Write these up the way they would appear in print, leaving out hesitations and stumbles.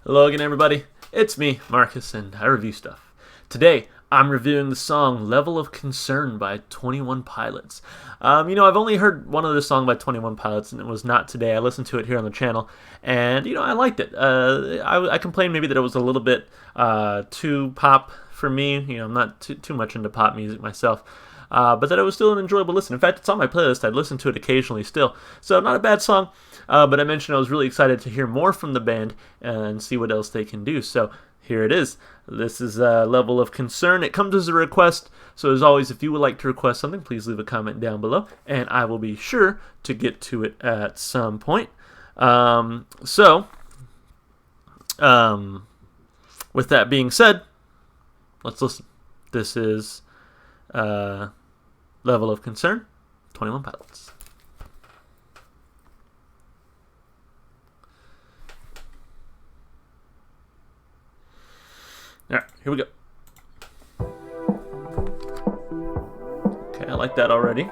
Hello again, everybody. It's me, Marcus, and I review stuff. Today, I'm reviewing the song Level of Concern by 21 Pilots. I've only heard one other song by 21 Pilots, and it was Not Today. I listened to it here on the channel, and, I liked it. I complained maybe that it was a little bit too pop for me. I'm not too much into pop music myself. But that it was still an enjoyable listen. In fact, it's on my playlist. I'd listen to it occasionally still. So not a bad song, but I mentioned I was really excited to hear more from the band and see what else they can do. So here it is. This is Level of Concern. It comes as a request. So as always, if you would like to request something, please leave a comment down below, and I will be sure to get to it at some point. With that being said, let's listen. This is Level of Concern, 21 Pilots. Alright, here we go. Okay, I like that already.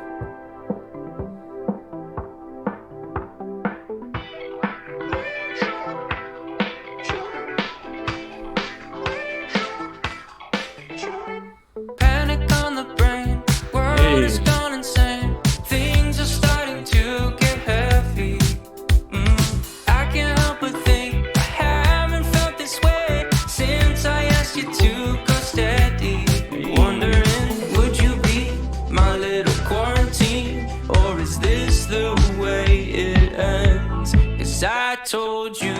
I told you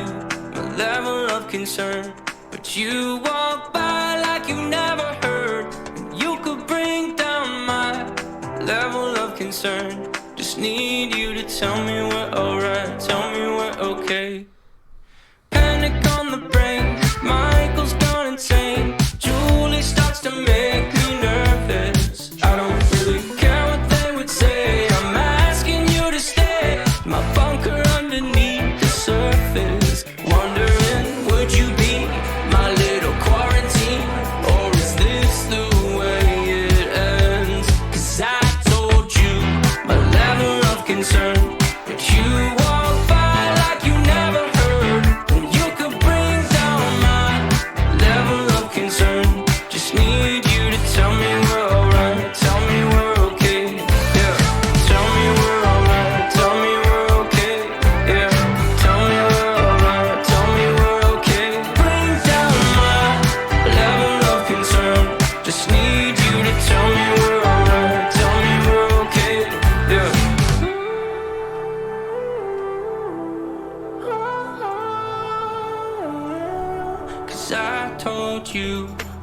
my level of concern, but you walk by like you never heard. You could bring down my level of concern. Just need you to tell me we're alright, tell me we're okay. Panic on the brain, Michael's gone insane. Julie starts to make me nervous. I don't really care what they would say. I'm asking you to stay. My bunker underneath the surface, wondering, would you be my little quarantine, or is this the way it ends? 'Cause I told you my level of concern, but you walk by like you never heard. And you could bring down my level of concern. Just need you to tell me we're alright, tell me we're okay. Yeah, tell me we're alright, tell me we're okay. Yeah, tell me we're alright, tell me we're okay. Bring down my level of concern. Just need you to tell me we're alright, tell me we're okay. Yeah. 'Cause I told you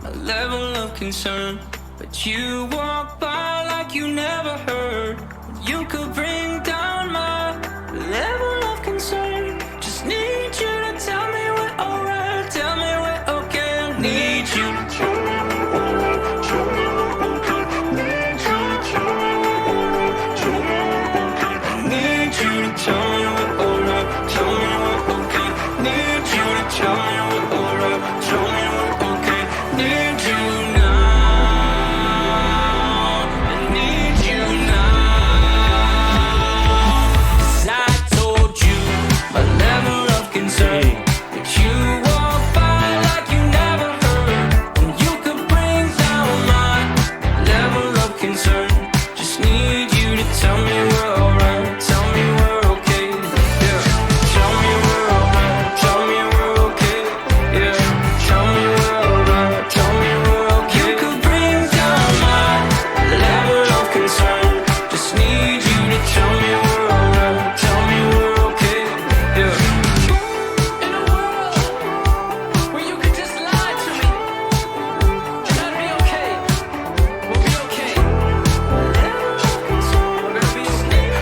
my level of concern, but you walk by like you never heard. You could bring down my level of concern. Just need you to tell me we're alright, tell me we're okay. I need you to tell me we're alright, tell me we're okay. Need you to tell me we're alright, tell me we're okay. I need you to tell me we're alright, tell me we're okay. Need you to tell me we're alright, tell me we're okay. Need you now, I need you now. 'Cause I told you my level of concern, but you walk by like you never heard. And you could bring down my level of concern. Just need you to tell me we're alright, tell me we're okay. Yeah, tell me we're alright, tell me we're okay. Yeah, tell me we're alright, tell me we're okay. You could bring down my level of concern. Just need you to tell me we're alright, tell me we're okay. Yeah. In a world where you could just lie to me, and I'd be okay. We'll be okay. We're gonna be okay.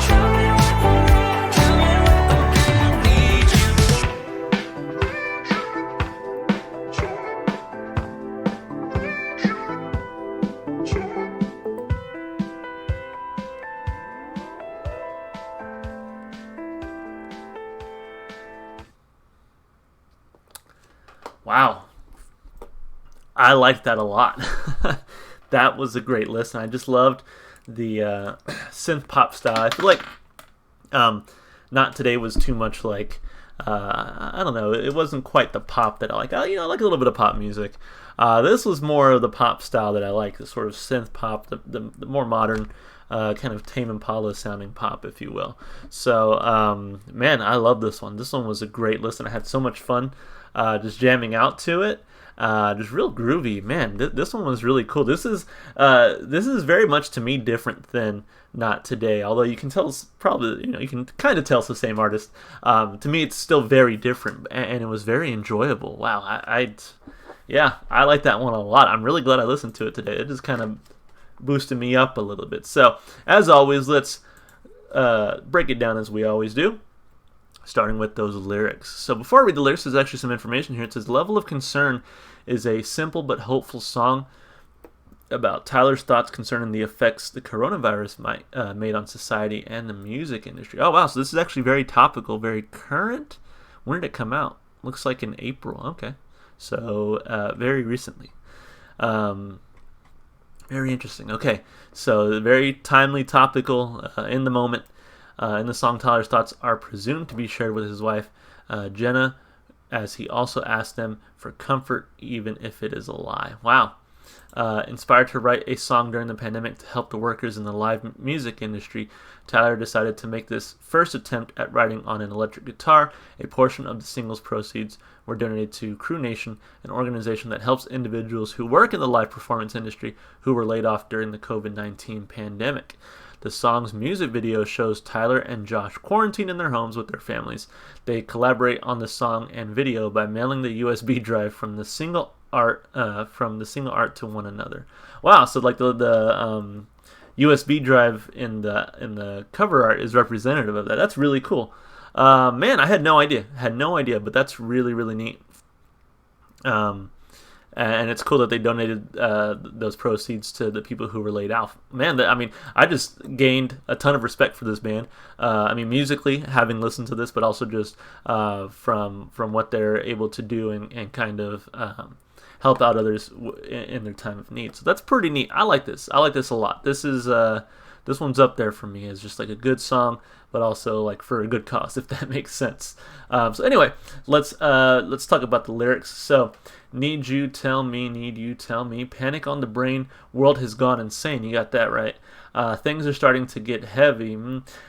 Tell me we're alright, tell me we're okay. I need you. Wow. I liked that a lot. That was a great listen. I just loved the synth pop style. I feel like Not Today was too much like I don't know. It wasn't quite the pop that I like. I like a little bit of pop music. This was more of the pop style that I like, the sort of synth pop, the more modern, kind of Tame Impala sounding pop, if you will. So, man, I love this one. This one was a great listen. I had so much fun just jamming out to it. Just real groovy, man. This one was really cool. This is very much to me different than Not Today. Although you can tell it's probably you can kind of tell it's the same artist. To me, it's still very different, and it was very enjoyable. Wow, I like that one a lot. I'm really glad I listened to it today. It just kind of boosted me up a little bit. So as always, let's break it down as we always do, starting with those lyrics. So before I read the lyrics, there's actually some information here. It says, Level of Concern is a simple but hopeful song about Tyler's thoughts concerning the effects the coronavirus made on society and the music industry. Oh, wow. So this is actually very topical, very current. When did it come out? Looks like in April. Okay. So very recently. Very interesting. Okay. So very timely, topical, in the moment. In the song, Tyler's thoughts are presumed to be shared with his wife, Jenna, as he also asked them for comfort, even if it is a lie. Wow. Inspired to write a song during the pandemic to help the workers in the live music industry, Tyler decided to make this first attempt at writing on an electric guitar. A portion of the single's proceeds were donated to Crew Nation, an organization that helps individuals who work in the live performance industry who were laid off during the COVID-19 pandemic. The song's music video shows Tyler and Josh quarantined in their homes with their families. They collaborate on the song and video by mailing the USB drive from the single art to one another. Wow! So like the USB drive in the cover art is representative of that. That's really cool. Man, I had no idea. But that's really, really neat. And it's cool that they donated those proceeds to the people who were laid off. Man, I just gained a ton of respect for this band. Musically, having listened to this, but also just from what they're able to do and kind of help out others in their time of need. So that's pretty neat. I like this. I like this a lot. This one's up there for me as just like a good song, but also like for a good cause, if that makes sense. So anyway, let's talk about the lyrics. So, need you tell me, panic on the brain, world has gone insane. You got that right. Things are starting to get heavy.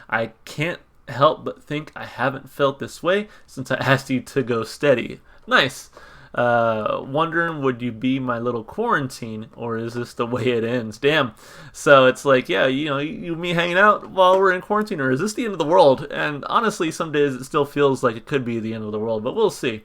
I can't help but think I haven't felt this way since I asked you to go steady. Nice. Wondering, would you be my little quarantine, or is this the way it ends? Damn. So it's like, yeah, you and me hanging out while we're in quarantine, or is this the end of the world? And honestly, some days it still feels like it could be the end of the world, but we'll see.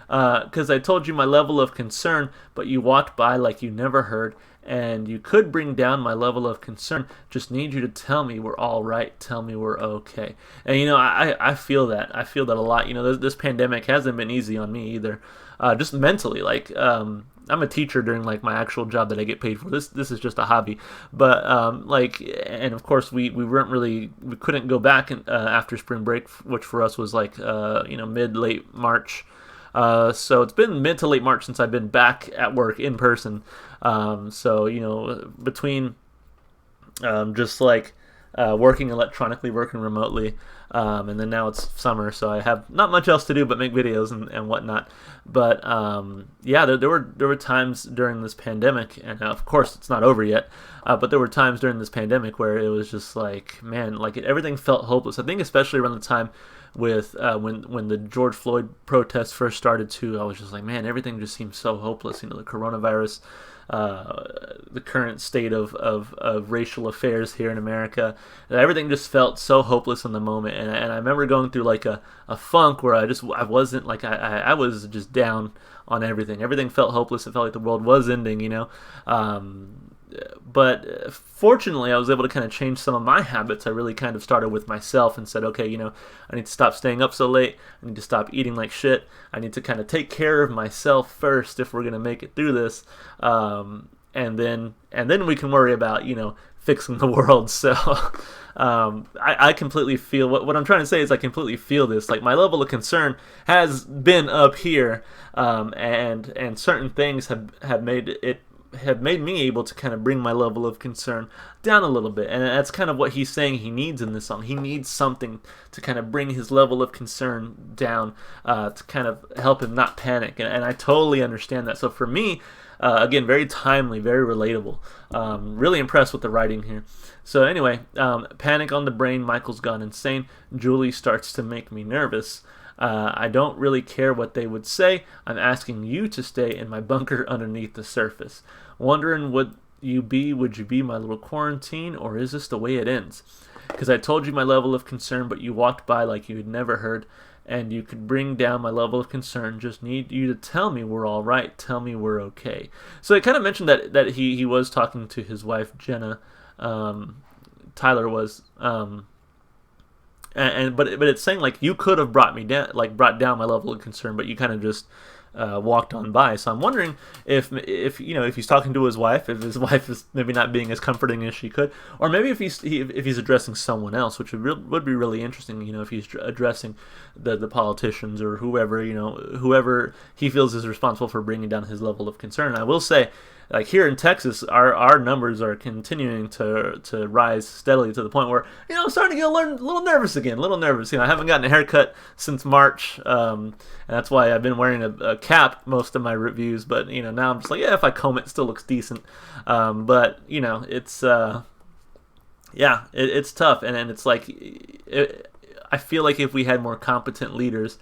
Because I told you my level of concern, but you walked by like you never heard, and you could bring down my level of concern. Just need you to tell me we're all right. Tell me we're okay. And I feel that. I feel that a lot. This pandemic hasn't been easy on me either. Just mentally, I'm a teacher during like my actual job that I get paid for. This is just a hobby, but and of course we couldn't go back after spring break, which for us was like mid late March. So it's been mid to late March since I've been back at work in person. So between just like working electronically, working remotely, and then now it's summer, so I have not much else to do but make videos and whatnot. But there were times during this pandemic, and of course it's not over yet, but there were times during this pandemic where it was just like, man, like everything felt hopeless. I think especially around the time with when the George Floyd protests first started too, I was just like, man, everything just seems so hopeless. The coronavirus, the current state of racial affairs here in America, everything just felt so hopeless in the moment. And I remember going through like a funk where I wasn't like, I was just down on everything. Everything felt hopeless. It felt like the world was ending, But fortunately, I was able to kind of change some of my habits. I really kind of started with myself and said, okay, I need to stop staying up so late. I need to stop eating like shit. I need to kind of take care of myself first if we're going to make it through this. And then we can worry about, fixing the world. So I completely feel what I'm trying to say is I completely feel this. Like my level of concern has been up here, and certain things have made it have made me able to kind of bring my level of concern down a little bit. And that's kind of what he's saying he needs in this song. He needs something to kind of bring his level of concern down, to kind of help him not panic. And I totally understand that. So for me, again, very timely, very relatable. Really impressed with the writing here. So anyway, panic on the brain, Michael's gone insane. Julie starts to make me nervous. I don't really care what they would say. I'm asking you to stay in my bunker underneath the surface. Wondering would you be my little quarantine, or is this the way it ends? Because I told you my level of concern, but you walked by like you had never heard, and you could bring down my level of concern. Just need you to tell me we're all right. Tell me we're okay. So it kind of mentioned that he was talking to his wife, Jenna. Tyler was... but it's saying like you could have brought down my level of concern, but you kind of just walked on by. So I'm wondering if he's talking to his wife, if his wife is maybe not being as comforting as she could, or maybe if he's addressing someone else, which would be really interesting. If he's addressing the politicians or whoever he feels is responsible for bringing down his level of concern. And I will say, like here in Texas, our numbers are continuing to rise steadily to the point where I'm starting to get a little nervous again. I haven't gotten a haircut since March, and that's why I've been wearing a cap most of my reviews. But now I'm just like, if I comb it still looks decent. But it's it's tough, and it's like I feel like if we had more competent leaders,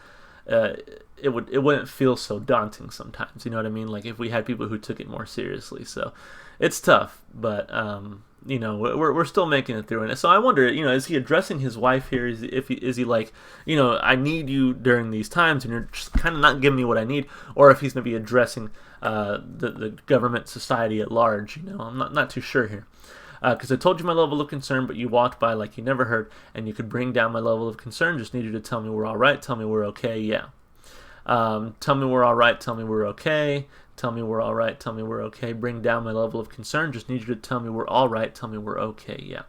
it wouldn't feel so daunting sometimes. You know what I mean? Like if we had people who took it more seriously. So it's tough, but we're still making it through. And so I wonder, is he addressing his wife here? Is he like, I need you during these times, and you're just kind of not giving me what I need, or if he's maybe addressing the government, society at large. I'm not too sure here. Because I told you my level of concern, but you walked by like you never heard, and you could bring down my level of concern. Just need you to tell me we're all right. Tell me we're okay. Yeah. Tell me we're all right. Tell me we're okay. Tell me we're all right. Tell me we're okay. Bring down my level of concern. Just need you to tell me we're all right. Tell me we're okay. Yeah.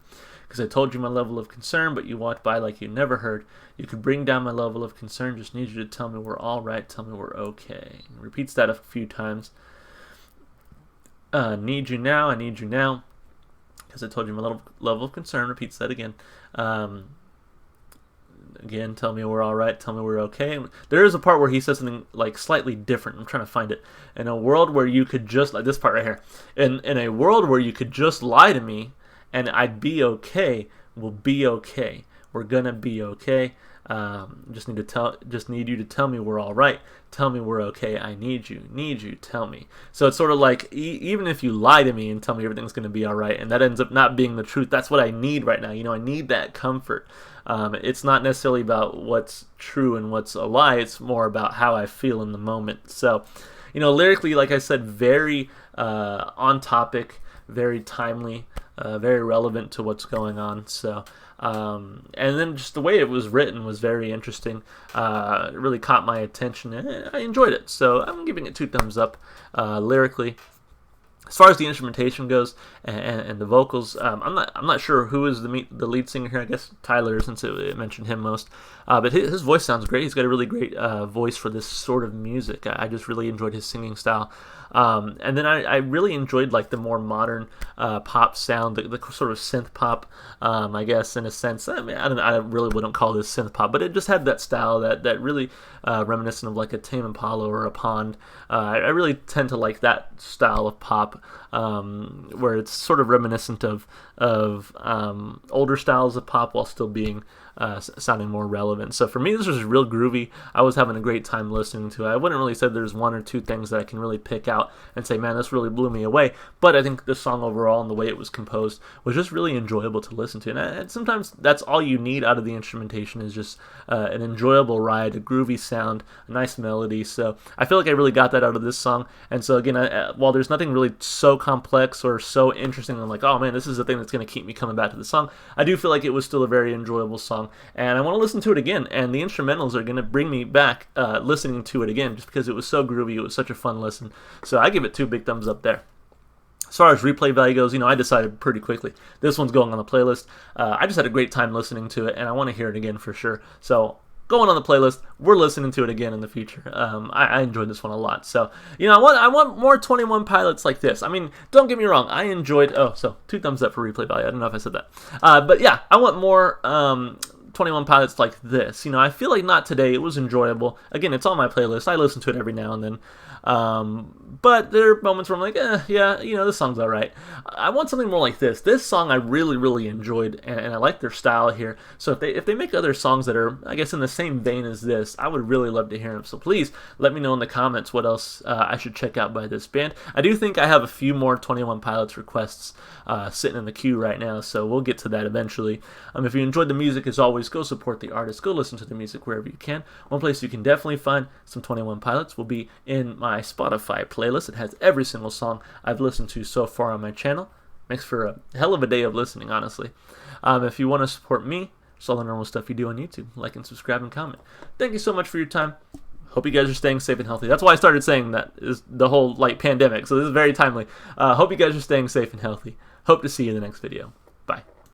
Because I told you my level of concern, but you walked by like you never heard. You could bring down my level of concern. Just need you to tell me we're all right. Tell me we're okay. Repeats that a few times. Need you now. I need you now. Because I told you my level of concern. Repeats that again. Again, tell me we're all right. Tell me we're okay. There is a part where he says something like slightly different. I'm trying to find it. In a world where you could just, like this part right here. In a world where you could just lie to me and I'd be okay, we'll be okay. We're gonna be okay. Just need you to tell me we're all right. Tell me we're okay. I need you. Tell me. So it's sort of like even if you lie to me and tell me everything's gonna be all right, and that ends up not being the truth. That's what I need right now. I need that comfort. It's not necessarily about what's true and what's a lie. It's more about how I feel in the moment. So, lyrically, like I said, very on topic, very timely, very relevant to what's going on. So, and then just the way it was written was very interesting. It really caught my attention, and I enjoyed it. So I'm giving it 2 thumbs up lyrically. As far as the instrumentation goes and the vocals, I'm not sure who is the lead singer here. I guess Tyler, since it mentioned him most. But his voice sounds great. He's got a really great voice for this sort of music. I just really enjoyed his singing style. And then I really enjoyed like the more modern pop sound, the sort of synth pop, I guess in a sense. I really wouldn't call this synth pop, but it just had that style that really reminiscent of like a Tame Impala or a Pond. I really tend to like that style of pop, where it's sort of reminiscent of older styles of pop while still being sounding more relevant. So for me, this was real groovy. I was having a great time listening to it. I wouldn't really say there's 1 or 2 things that I can really pick out and say, man, this really blew me away. But I think the song overall and the way it was composed was just really enjoyable to listen to. And sometimes that's all you need out of the instrumentation is just an enjoyable ride, a groovy sound, a nice melody. So I feel like I really got that out of this song. And so again, while there's nothing really so complex or so interesting, I'm like, oh man, this is the thing that's going to keep me coming back to the song. I do feel like it was still a very enjoyable song. And I want to listen to it again, and the instrumentals are going to bring me back listening to it again, just because it was so groovy. It was such a fun listen. So I give it 2 big thumbs up there. As far as replay value goes, I decided pretty quickly. This one's going on the playlist. I just had a great time listening to it, and I want to hear it again for sure. So going on the playlist. We're listening to it again in the future. I enjoyed this one a lot. So, I want more 21 Pilots like this. I mean, don't get me wrong. I enjoyed... Oh, so 2 thumbs up for replay value. I don't know if I said that. But yeah, I want more 21 Pilots like this. I feel like Not Today. It was enjoyable. Again, it's on my playlist. I listen to it every now and then. But there are moments where I'm like, yeah, this song's alright. I want something more like this. This song I really, really enjoyed, and I like their style here. So if they make other songs that are, I guess, in the same vein as this, I would really love to hear them. So please let me know in the comments what else I should check out by this band. I do think I have a few more 21 Pilots requests sitting in the queue right now, so we'll get to that eventually. If you enjoyed the music, as always, go support the artist. Go listen to the music wherever you can. One place you can definitely find some 21 Pilots will be in my Spotify playlist. It has every single song I've listened to so far on my channel. Makes for a hell of a day of listening, honestly. If you want to support me, it's all the normal stuff you do on YouTube. Like and subscribe and comment. Thank you so much for your time. Hope you guys are staying safe and healthy. That's why I started saying that, is the whole pandemic. So this is very timely. Hope you guys are staying safe and healthy. Hope to see you in the next video.